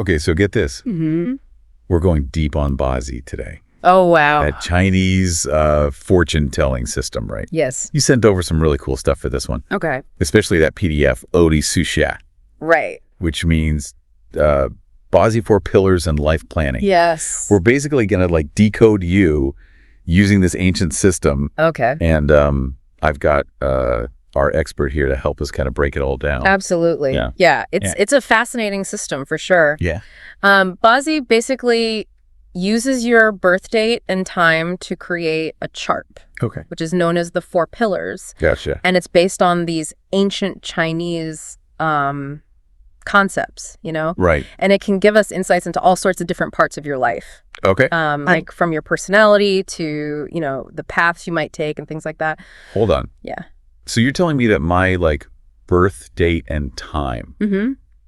Okay, so get this. Mm-hmm. We're going deep on Bazi today. Oh, wow. That Chinese fortune-telling system, right? Yes. You sent over some really cool stuff for this one. Okay. Especially that PDF, Odi Susha, Right. which means Bazi 4 pillars and life planning. Yes. We're basically going to like decode you using this ancient system. Okay. And I've got our expert here to help us kind of break it all down. Absolutely. Yeah. It's a fascinating system for sure. Yeah. Bazi basically uses your birth date and time to create a chart, Okay. which is known as the 4 pillars. Gotcha. And it's based on these ancient Chinese concepts, Right. And it can give us insights into all sorts of different parts of your life, Okay. like from your personality to, the paths you might take and things like that. Hold on. Yeah. So you're telling me that my like birth date and time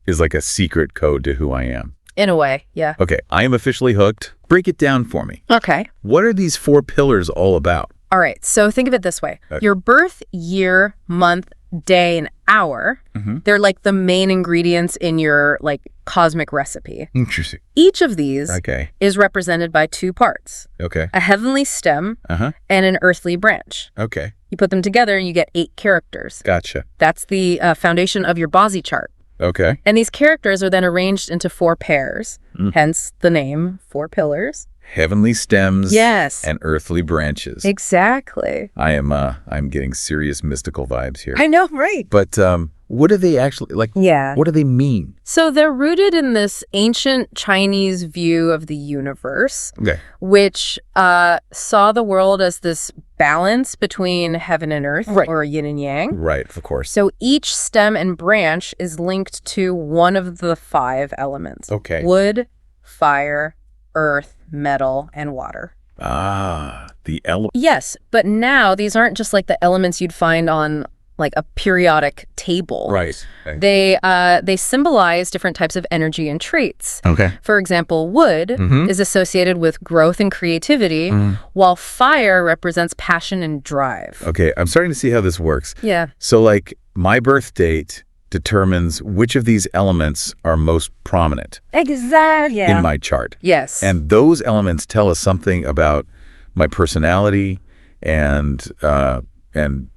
is like a secret code to who I am? In a way, yeah. Okay, I am officially hooked. Break it down for me. Okay. What are these 4 pillars all about? All right. So think of it this way. Your birth, year, month, day, and hour, they're like the main ingredients in your like cosmic recipe. Interesting. Each of these Okay. is represented by 2 parts, Okay. a heavenly stem and an earthly branch. Okay. You put them together and you get 8 characters. Gotcha. That's the foundation of your Bazi chart. Okay. And these characters are then arranged into 4 pairs, hence the name 4 pillars. Heavenly stems. Yes. And earthly branches. Exactly. I'm getting serious mystical vibes here. I know, right? But what do they actually like? Yeah. What do they mean? So they're rooted in this ancient Chinese view of the universe, Okay. which saw the world as this balance between heaven and earth, or yin and yang. Right, of course. So each stem and branch is linked to one of the 5 elements. Okay. Wood, fire, earth, metal, and water. The element. Yes, but now these aren't just like the elements you'd find on like a periodic table. Right. Okay. They symbolize different types of energy and traits. Okay. For example, wood is associated with growth and creativity, while fire represents passion and drive. Okay, I'm starting to see how this works. Yeah. So like my birth date determines which of these elements are most prominent Exactly. in my chart. Yes. And those elements tell us something about my personality and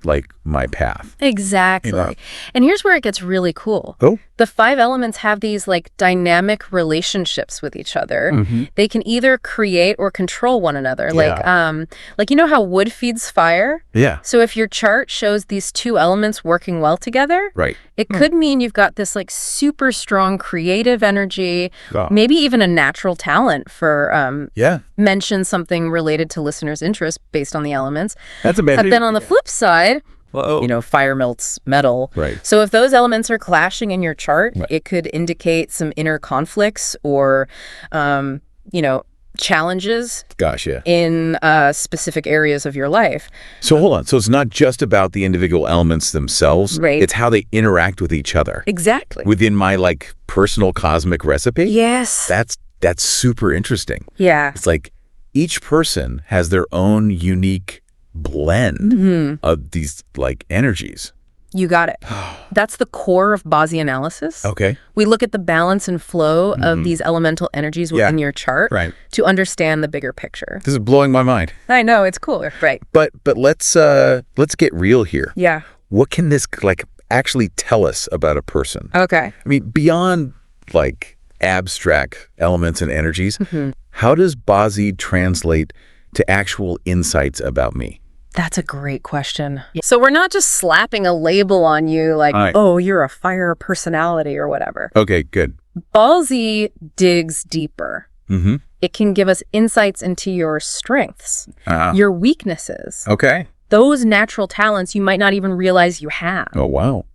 like my path. Exactly. And here's where it gets really cool. Oh. The 5 elements have these like dynamic relationships with each other. They can either create or control one another. Like you know how wood feeds fire? Yeah. So if your chart shows these 2 elements working well together, Right. it could mean you've got this like super strong creative energy, Oh. maybe even a natural talent for Yeah. mention something related to listeners' interest based on the elements. That's amazing. But then on the flip side, Whoa. fire melts metal. Right. So if those elements are clashing in your chart, it could indicate some inner conflicts or, challenges Gosh, yeah. in specific areas of your life. So hold on. So it's not just about the individual elements themselves. Right. It's how they interact with each other. Exactly. Within my like personal cosmic recipe. Yes. That's super interesting. Yeah. It's like each person has their own unique blend of these like energies. You got it. That's the core of Bazi analysis. Okay. We look at the balance and flow of these elemental energies within your chart to understand the bigger picture. This is blowing my mind. I know, it's cool. Right. But let's get real here. Yeah. What can this like actually tell us about a person? Okay. I mean, beyond like abstract elements and energies, how does Bazi translate to actual insights about me? That's a great question. So we're not just slapping a label on you like, oh, you're a fire personality or whatever. Okay, good. Bazi digs deeper. It can give us insights into your strengths, your weaknesses, Okay. those natural talents you might not even realize you have, Oh, wow.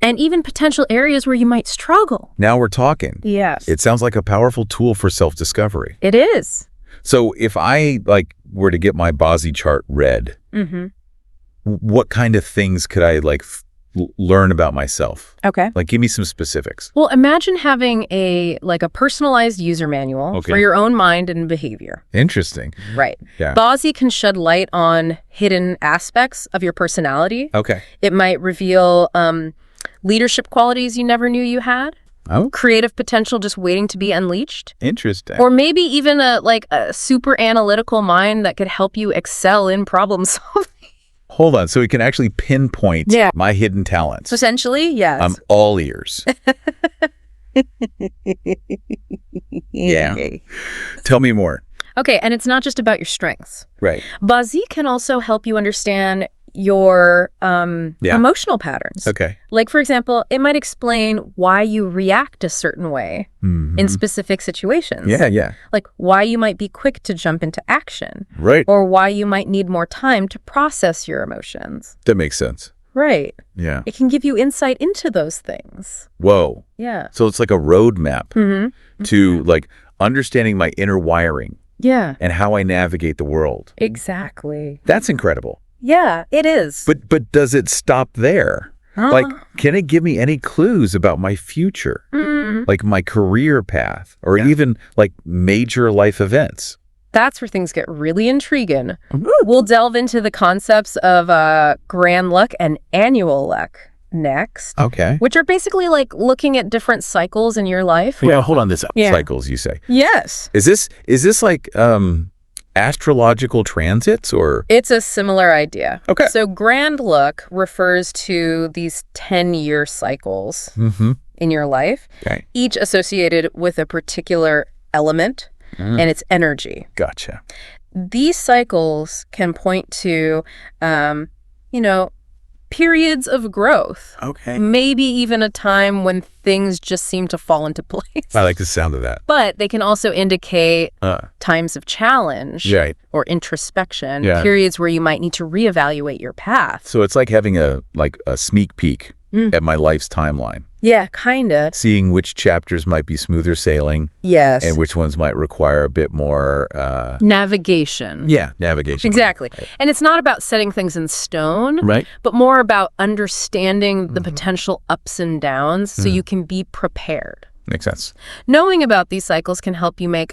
and even potential areas where you might struggle. Now we're talking. Yes. It sounds like a powerful tool for self-discovery. It is. So if I like were to get my Bazi chart read, what kind of things could I like learn about myself? Okay. Like give me some specifics. Well, imagine having a personalized user manual for your own mind and behavior. Interesting. Right. Yeah. Bazi can shed light on hidden aspects of your personality. Okay. It might reveal leadership qualities you never knew you had. Oh. Creative potential just waiting to be unleashed. Interesting. Or maybe even a super analytical mind that could help you excel in problem solving. Hold on. So we can actually pinpoint my hidden talents. Essentially, yes. I'm all ears. Yeah. Tell me more. Okay, and it's not just about your strengths. Right. Bazi can also help you understand your emotional patterns. Okay. Like, for example, it might explain why you react a certain way in specific situations. Yeah. Like why you might be quick to jump into action. Right. Or why you might need more time to process your emotions. That makes sense. Right. Yeah. It can give you insight into those things. Whoa. Yeah. So it's like a roadmap to like understanding my inner wiring. Yeah. And how I navigate the world. Exactly. That's incredible. Yeah, it is. But does it stop there? Like, can it give me any clues about my future? Like my career path or even like major life events? That's where things get really intriguing. We'll delve into the concepts of grand luck and annual luck next. Okay. Which are basically like looking at different cycles in your life. Yeah, hold on. This cycles, you say. Yes. Is this like astrological transits or? It's a similar idea. Okay. So grand luck refers to these 10-year cycles in your life, each associated with a particular element and its energy. Gotcha. These cycles can point to, periods of growth. Okay. Maybe even a time when things just seem to fall into place. I like the sound of that. But they can also indicate times of challenge or introspection, periods where you might need to reevaluate your path. So it's like having a sneak peek at my life's timeline. Yeah, kind of. Seeing which chapters might be smoother sailing. Yes. And which ones might require a bit more... navigation. Yeah, navigation. Exactly. Right. And it's not about setting things in stone, but more about understanding the potential ups and downs so you can be prepared. Makes sense. Knowing about these cycles can help you make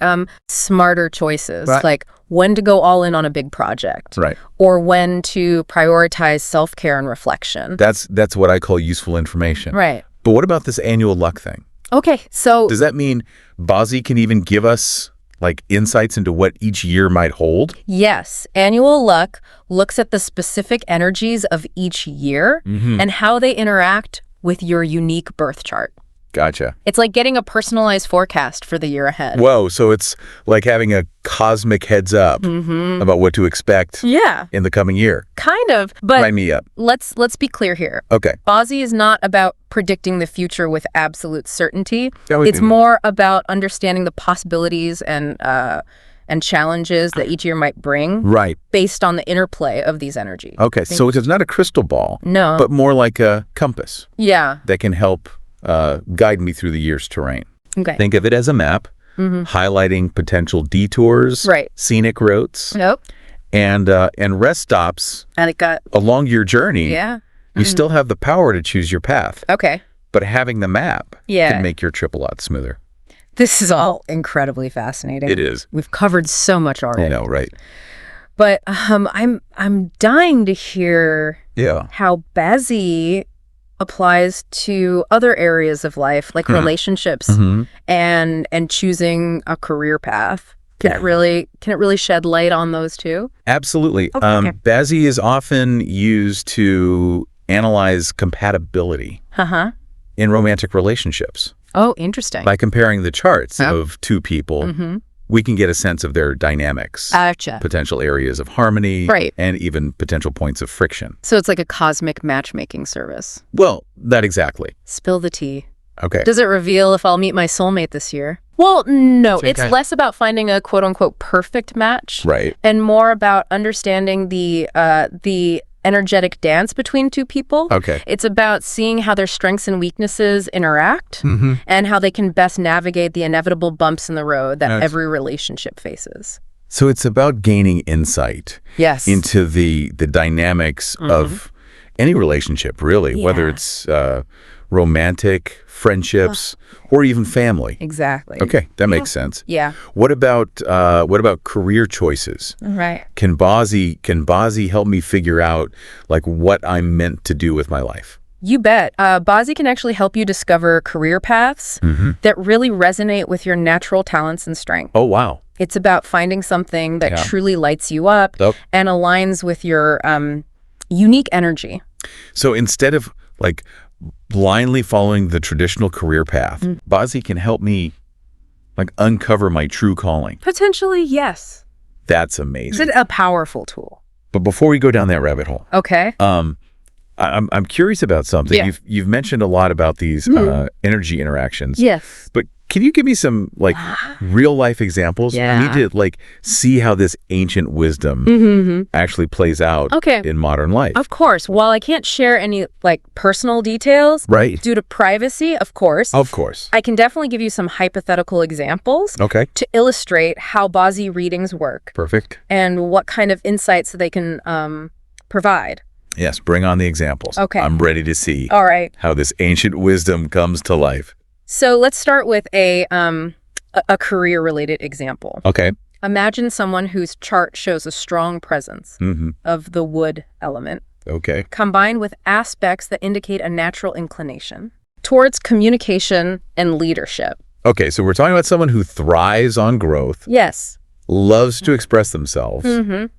smarter choices, like when to go all in on a big project, or when to prioritize self-care and reflection. That's what I call useful information. Right. But what about this annual luck thing? Okay, so... Does that mean Bazi can even give us like insights into what each year might hold? Yes. Annual luck looks at the specific energies of each year and how they interact with your unique birth chart. Gotcha. It's like getting a personalized forecast for the year ahead. Whoa, so it's like having a cosmic heads up about what to expect in the coming year. Kind of, but Line me up. Let's be clear here. Okay. Bazi is not about predicting the future with absolute certainty. It's more about understanding the possibilities and challenges that each year might bring. Based on the interplay of these energies. Okay, so it's not a crystal ball. No. But more like a compass. Yeah. That can help guide me through the year's terrain. Okay. Think of it as a map, highlighting potential detours, scenic routes, and rest stops along your journey. Yeah. You still have the power to choose your path. Okay. But having the map can make your trip a lot smoother. This is all incredibly fascinating. It is. We've covered so much already. I know, right? But I'm dying to hear how Bazi applies to other areas of life, like relationships and choosing a career path. Can it really shed light on those too? Absolutely. Bazi is often used to analyze compatibility in romantic relationships. Oh, interesting. By comparing the charts of two people, we can get a sense of their dynamics, potential areas of harmony, and even potential points of friction. So it's like a cosmic matchmaking service. Well, that exactly. Spill the tea. Okay. Does it reveal if I'll meet my soulmate this year? Well, no. It's less about finding a quote-unquote perfect match. And more about understanding the energetic dance between two people. Okay. It's about seeing how their strengths and weaknesses interact and how they can best navigate the inevitable bumps in the road that every relationship faces. So it's about gaining insight into the dynamics of any relationship, really, whether it's romantic, friendships, or even family. Exactly. Okay, that makes sense. Yeah. What about career choices? Right. Can Bazi help me figure out like what I'm meant to do with my life? You bet. Bazi can actually help you discover career paths that really resonate with your natural talents and strengths. Oh, wow. It's about finding something that truly lights you up and aligns with your unique energy. So instead of like blindly following the traditional career path, Bazi can help me like uncover my true calling. Potentially, yes. That's amazing. It's a powerful tool. But before we go down that rabbit hole, okay. I'm curious about something. Yeah. You've mentioned a lot about these energy interactions. Yes. But can you give me some like real life examples? Yeah. I need to like see how this ancient wisdom actually plays out in modern life. Of course. While I can't share any like personal details due to privacy, of course. I can definitely give you some hypothetical examples to illustrate how Bazi readings work. Perfect. And what kind of insights they can provide. Yes, bring on the examples. Okay. I'm ready to see how this ancient wisdom comes to life. So let's start with a career-related example. Okay. Imagine someone whose chart shows a strong presence of the wood element. Okay. Combined with aspects that indicate a natural inclination towards communication and leadership. Okay, so we're talking about someone who thrives on growth. Yes. Loves to express themselves. And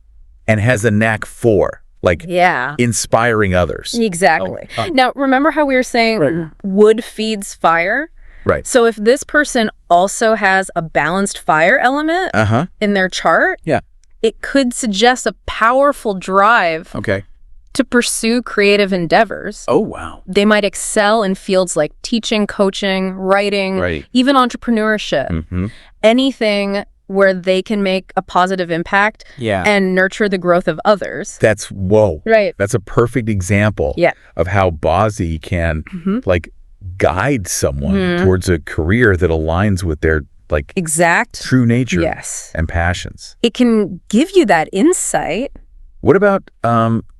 has a knack for inspiring others. Exactly. Now, remember how we were saying wood feeds fire? Right. So if this person also has a balanced fire element in their chart, it could suggest a powerful drive to pursue creative endeavors. Oh, wow. They might excel in fields like teaching, coaching, writing, even entrepreneurship. Anything where they can make a positive impact and nurture the growth of others. That's That's a perfect example of how Bazi can like guide someone towards a career that aligns with their like exact true nature and passions. It can give you that insight. What about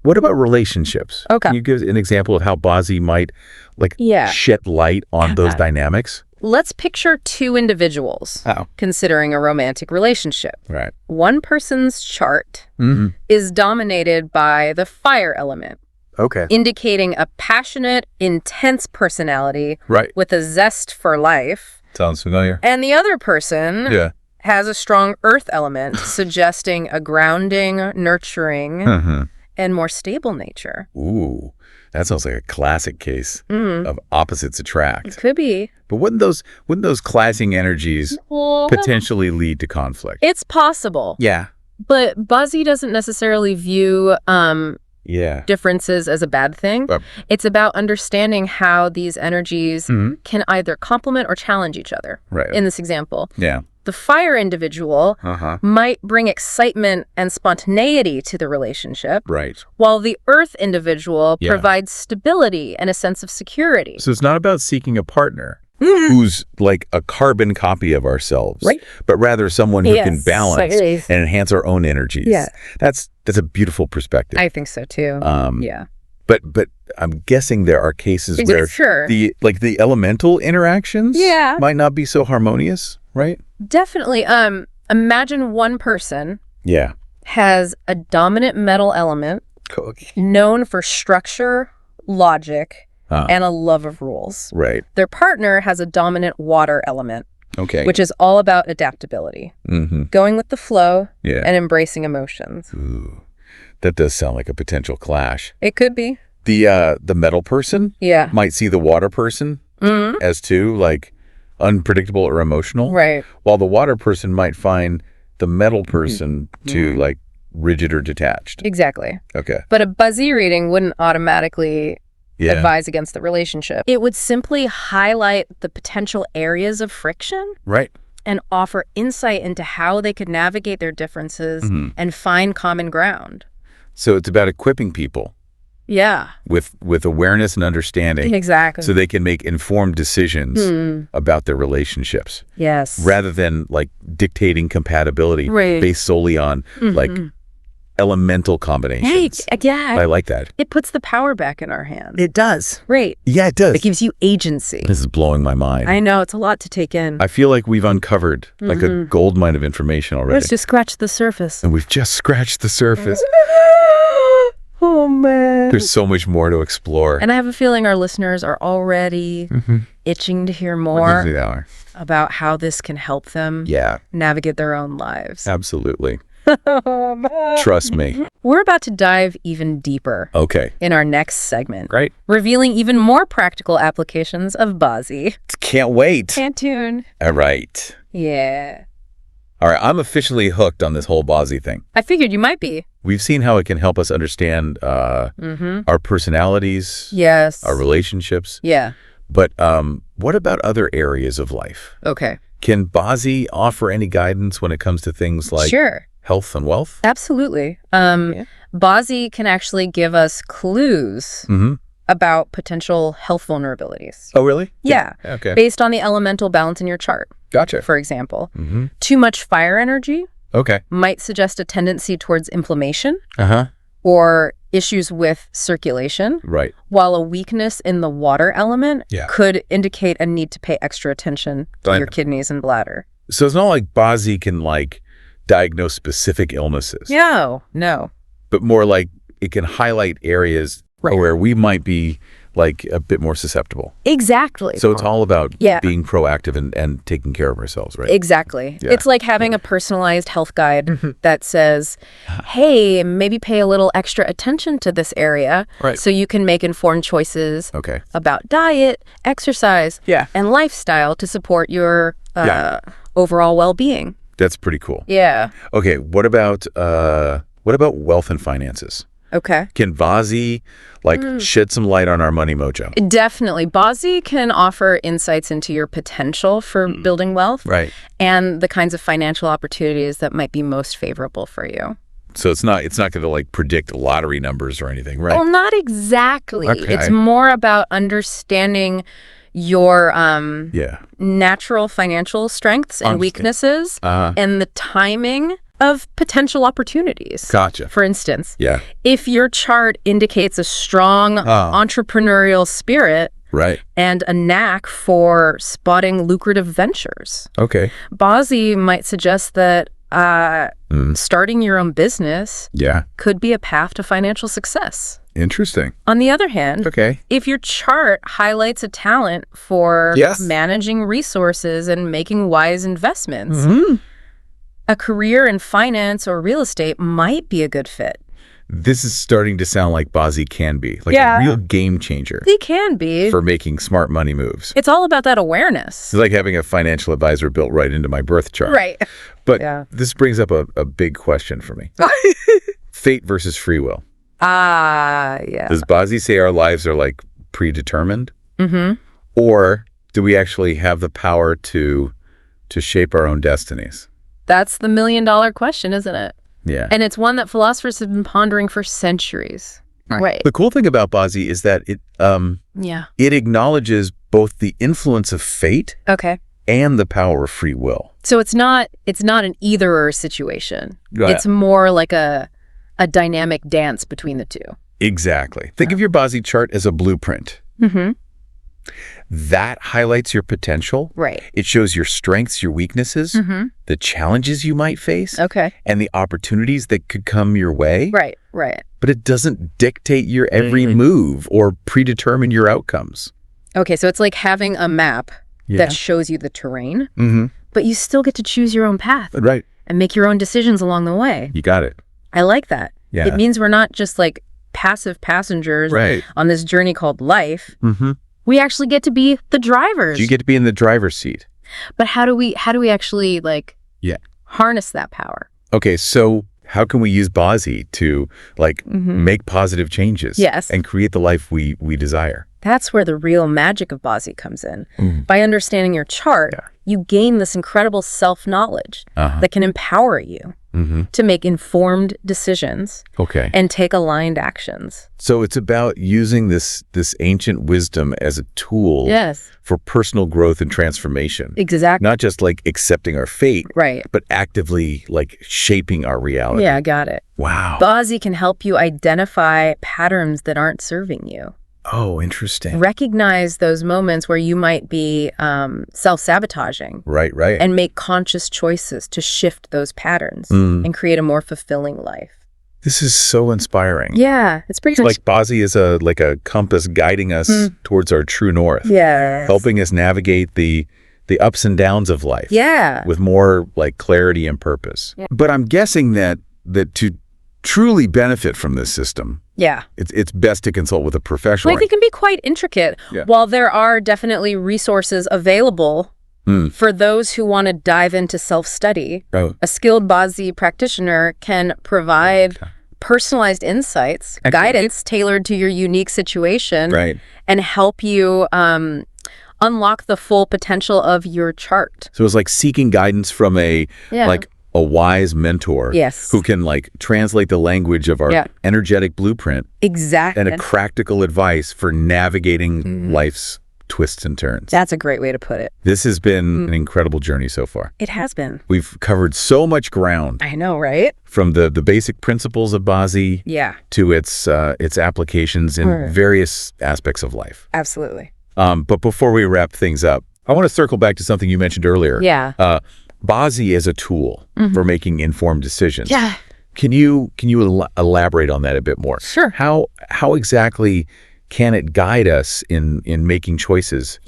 relationships? Okay. Can you give an example of how Bazi might like shed light on those dynamics? Let's picture two individuals considering a romantic relationship. Right. One person's chart is dominated by the fire element. Okay. Indicating a passionate, intense personality with a zest for life. Sounds familiar. And the other person has a strong earth element, suggesting a grounding, nurturing, and more stable nature. Ooh, that sounds like a classic case of opposites attract. It could be. But wouldn't those clashing energies potentially lead to conflict? It's possible. Yeah. But Bazi doesn't necessarily view differences as a bad thing. It's about understanding how these energies can either complement or challenge each other. Right. In this example. Yeah. The fire individual might bring excitement and spontaneity to the relationship. Right. While the earth individual provides stability and a sense of security. So it's not about seeking a partner who's like a carbon copy of ourselves, but rather someone who can balance and enhance our own energies. Yeah. That's a beautiful perspective. I think so too. But I'm guessing there are cases where the elemental interactions might not be so harmonious, right? Definitely. Imagine one person Yeah. has a dominant metal element known for structure, logic, and a love of rules. Right. Their partner has a dominant water element, Okay. which is all about adaptability, going with the flow, and embracing emotions. Ooh, that does sound like a potential clash. It could be. The metal person might see the water person as too, like, unpredictable or emotional. Right. While the water person might find the metal person to, like, rigid or detached. Exactly. Okay. But a Bazi reading wouldn't automatically advise against the relationship. It would simply highlight the potential areas of friction. Right. And offer insight into how they could navigate their differences and find common ground. So it's about equipping people. Yeah. With awareness and understanding. Exactly. So they can make informed decisions about their relationships. Yes. Rather than like dictating compatibility based solely on like elemental combinations. Hey, yeah. I like that. It puts the power back in our hands. It does. Right. Yeah, it does. It gives you agency. This is blowing my mind. I know. It's a lot to take in. I feel like we've uncovered like a gold mine of information already. Let's just scratch the surface. And we've just scratched the surface. Oh, man. There's so much more to explore. And I have a feeling our listeners are already itching to hear more about how this can help them navigate their own lives. Absolutely. Trust me. We're about to dive even deeper in our next segment. Great. Revealing even more practical applications of Bazi. Can't wait. Can't tune. All right. Yeah. All right, I'm officially hooked on this whole Bazi thing. I figured you might be. We've seen how it can help us understand our personalities, our relationships. Yeah. But what about other areas of life? Okay. Can Bazi offer any guidance when it comes to things like health and wealth? Absolutely. Bazi can actually give us clues about potential health vulnerabilities. Oh, really? Yeah. Okay. Based on the elemental balance in your chart. Gotcha. For example, too much fire energy might suggest a tendency towards inflammation or issues with circulation. Right. While a weakness in the water element could indicate a need to pay extra attention to your kidneys and bladder. So it's not like Bazi can diagnose specific illnesses. No. But more like it can highlight areas where we might be a bit more susceptible. Exactly. So it's all about being proactive and taking care of ourselves, right? Exactly. Yeah. It's like having a personalized health guide that says, hey, maybe pay a little extra attention to this area so you can make informed choices about diet, exercise, and lifestyle to support your overall well-being. That's pretty cool. Yeah. Okay, what about wealth and finances? Okay. Can Bazi shed some light on our money mojo? Definitely. Bazi can offer insights into your potential for building wealth and the kinds of financial opportunities that might be most favorable for you. So it's not going to predict lottery numbers or anything, right? Well, not exactly. Okay. It's more about understanding your natural financial strengths and weaknesses and the timing of potential opportunities. Gotcha. For instance, if your chart indicates a strong entrepreneurial spirit and a knack for spotting lucrative ventures, Bazi might suggest that starting your own business could be a path to financial success. Interesting. On the other hand, if your chart highlights a talent for managing resources and making wise investments, a career in finance or real estate might be a good fit. This is starting to sound like Bazi can be a real game changer. It can be. For making smart money moves. It's all about that awareness. It's like having a financial advisor built right into my birth chart. Right. But this brings up a big question for me. Fate versus free will. Does Bazi say our lives are predetermined? Or do we actually have the power to shape our own destinies? That's the million-dollar question, isn't it? Yeah. And it's one that philosophers have been pondering for centuries. Right. The cool thing about Bazi is that it acknowledges both the influence of fate and the power of free will. So it's not an either-or situation. It's more like a dynamic dance between the two. Exactly. Think of your Bazi chart as a blueprint. That highlights your potential. Right. It shows your strengths, your weaknesses, the challenges you might face, and the opportunities that could come your way. Right. But it doesn't dictate your every move or predetermine your outcomes. Okay, so it's like having a map that shows you the terrain, but you still get to choose your own path. Right. And make your own decisions along the way. You got it. I like that. Yeah. It means we're not just passive passengers on this journey called life. We actually get to be the drivers. You get to be in the driver's seat. But how do we actually harness that power? Okay, so how can we use Bazi to make positive changes and create the life we desire? That's where the real magic of Bazi comes in. By understanding your chart, you gain this incredible self-knowledge that can empower you to make informed decisions and take aligned actions. So it's about using this ancient wisdom as a tool for personal growth and transformation. Exactly. Not just accepting our fate, but actively shaping our reality. Yeah, got it. Wow. Bazi can help you identify patterns that aren't serving you. Oh, interesting. Recognize those moments where you might be self-sabotaging. Right. And make conscious choices to shift those patterns and create a more fulfilling life. This is so inspiring. Yeah, it's pretty much like Bazi is like a compass guiding us towards our true north. Yeah. Helping us navigate the ups and downs of life. Yeah. With more like clarity and purpose. Yeah. But I'm guessing that to truly benefit from this system, it's best to consult with a professional. Like, it can be quite intricate. Yeah. While there are definitely resources available for those who want to dive into self-study, a skilled Bazi practitioner can provide personalized insights, guidance tailored to your unique situation, and help you unlock the full potential of your chart. So it's like seeking guidance from a wise mentor who can like translate the language of our energetic blueprint. Exactly. And a practical advice for navigating life's twists and turns. That's a great way to put it. This has been an incredible journey so far. It has been. We've covered so much ground. I know, right? From the basic principles of Bazi to its applications in various aspects of life. Absolutely. But before we wrap things up, I want to circle back to something you mentioned earlier. Yeah. Bazi is a tool for making informed decisions. Yeah. Can you elaborate on that a bit more? Sure. How exactly can it guide us in making choices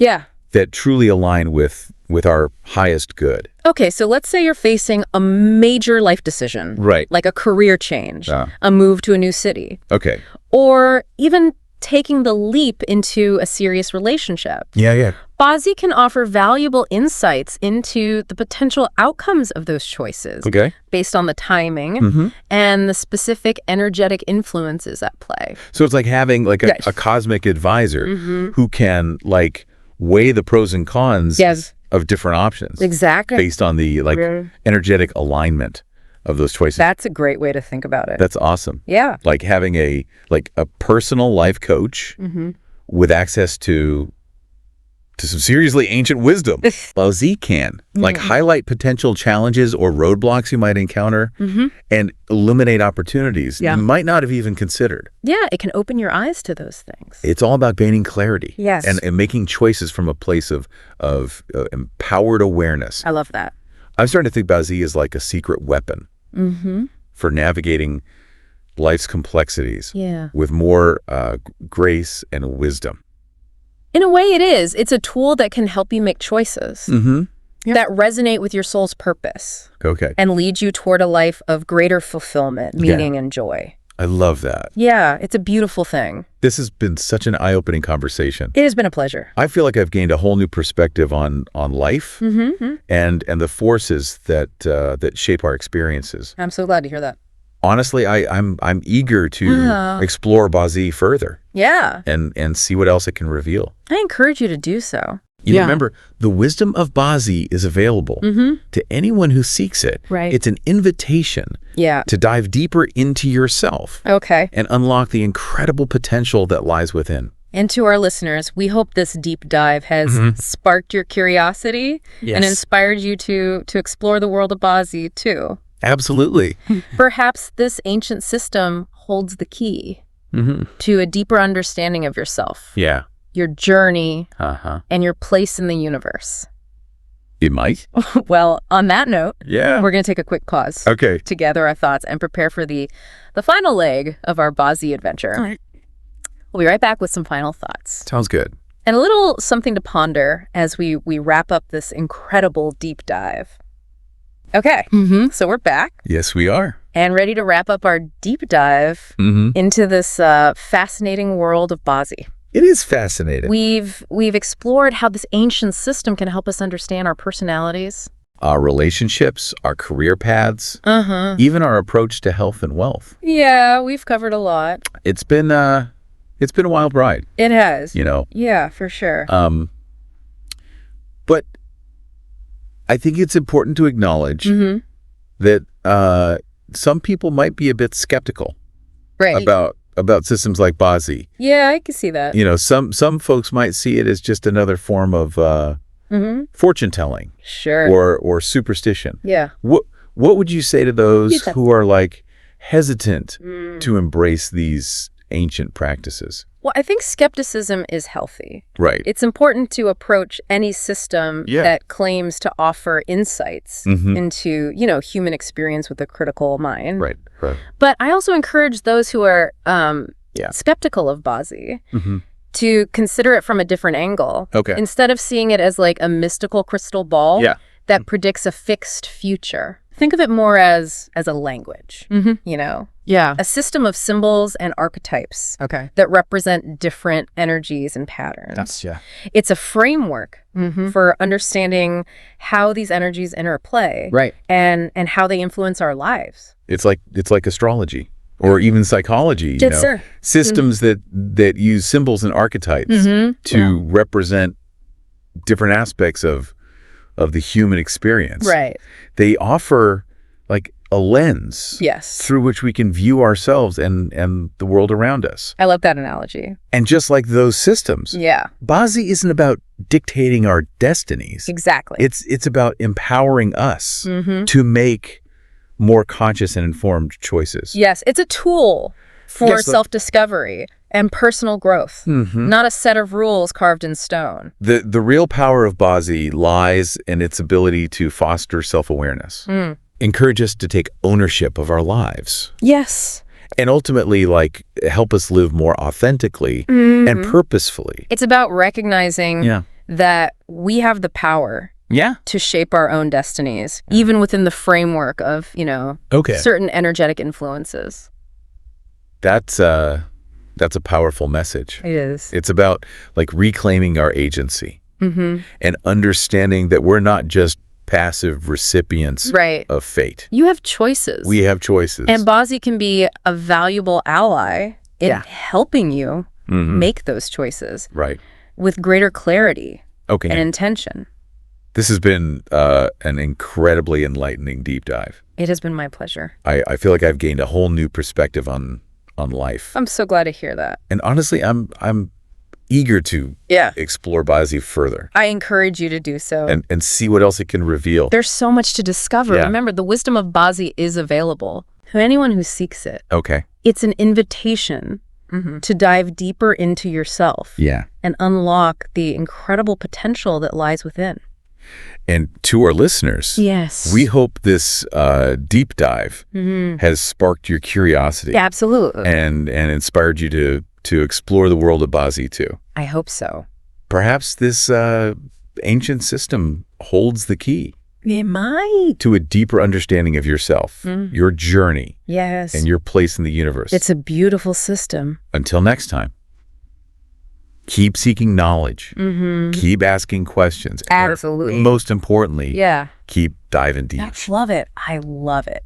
that truly align with our highest good? Okay, so let's say you're facing a major life decision. Right. Like a career change, a move to a new city. Okay. Or even taking the leap into a serious relationship. Yeah. Bazi can offer valuable insights into the potential outcomes of those choices based on the timing and the specific energetic influences at play. So it's like having like a cosmic advisor who can like weigh the pros and cons of different options. Exactly. Based on the like energetic alignment of those choices. That's a great way to think about it. That's awesome. Yeah. Like having a personal life coach with access to some seriously ancient wisdom. Bazi can like highlight potential challenges or roadblocks you might encounter and illuminate opportunities you might not have even considered. Yeah, it can open your eyes to those things. It's all about gaining clarity. Yes. And making choices from a place of empowered awareness. I love that. I'm starting to think Bazi is like a secret weapon for navigating life's complexities with more grace and wisdom. In a way, it is. It's a tool that can help you make choices that resonate with your soul's purpose and lead you toward a life of greater fulfillment, meaning, and joy. I love that. Yeah, it's a beautiful thing. This has been such an eye-opening conversation. It has been a pleasure. I feel like I've gained a whole new perspective on life and the forces that shape our experiences. I'm so glad to hear that. Honestly, I'm eager to explore Bazi further. Yeah. And see what else it can reveal. I encourage you to do so. Remember, the wisdom of Bazi is available to anyone who seeks it. Right. It's an invitation to dive deeper into yourself. And unlock the incredible potential that lies within. And to our listeners, we hope this deep dive has sparked your curiosity and inspired you to explore the world of Bazi too. Absolutely. Perhaps this ancient system holds the key to a deeper understanding of yourself. Yeah. Your journey, and your place in the universe. It might. Well, on that note, we're going to take a quick pause to gather our thoughts and prepare for the final leg of our Bazi adventure. All right. We'll be right back with some final thoughts. Sounds good. And a little something to ponder as we wrap up this incredible deep dive. Okay, so we're back. Yes, we are. And ready to wrap up our deep dive into this fascinating world of Bazi. It is fascinating. We've explored how this ancient system can help us understand our personalities, our relationships, our career paths, even our approach to health and wealth. Yeah, we've covered a lot. It's been a wild ride. It has. Yeah, for sure. But I think it's important to acknowledge that some people might be a bit skeptical about systems like Bazi. Yeah, I can see that. Some folks might see it as just another form of fortune telling, or superstition. Yeah. What would you say to those who are like hesitant to embrace these ancient practices? Well, I think skepticism is healthy. Right. It's important to approach any system that claims to offer insights into, human experience with a critical mind. Right. But I also encourage those who are skeptical of Bazi to consider it from a different angle. Okay. Instead of seeing it as like a mystical crystal ball that predicts a fixed future. Think of it more as a language, a system of symbols and archetypes that represent different energies and patterns. It's a framework for understanding how these energies interplay and how they influence our lives. It's like astrology or even psychology, Sir. Systems that use symbols and archetypes to represent different aspects of the human experience. Right. They offer like a lens through which we can view ourselves and the world around us. I love that analogy. And just like those systems, Bazi isn't about dictating our destinies. Exactly. It's about empowering us to make more conscious and informed choices. Yes, it's a tool for self-discovery and personal growth, not a set of rules carved in stone. The real power of Bazi lies in its ability to foster self-awareness, encourage us to take ownership of our lives. Yes. And ultimately, help us live more authentically and purposefully. It's about recognizing that we have the power to shape our own destinies, even within the framework of, certain energetic influences. That's a powerful message. It is. It's about reclaiming our agency and understanding that we're not just passive recipients of fate. You have choices. We have choices. And Bazi can be a valuable ally in helping you make those choices with greater clarity and intention. This has been an incredibly enlightening deep dive. It has been my pleasure. I feel like I've gained a whole new perspective on life. I'm so glad to hear that. And honestly, I'm eager to explore Bazi further. I encourage you to do so. And see what else it can reveal. There's so much to discover. Remember, the wisdom of Bazi is available to anyone who seeks it. Okay. It's an invitation to dive deeper into yourself and unlock the incredible potential that lies within. And to our listeners, we hope this deep dive has sparked your curiosity. Absolutely. And inspired you to explore the world of Bazi too. I hope so. Perhaps this ancient system holds the key. It might. To a deeper understanding of yourself, your journey, and your place in the universe. It's a beautiful system. Until next time. Keep seeking knowledge. Keep asking questions. Absolutely. Most importantly, keep diving deep. I love it. I love it.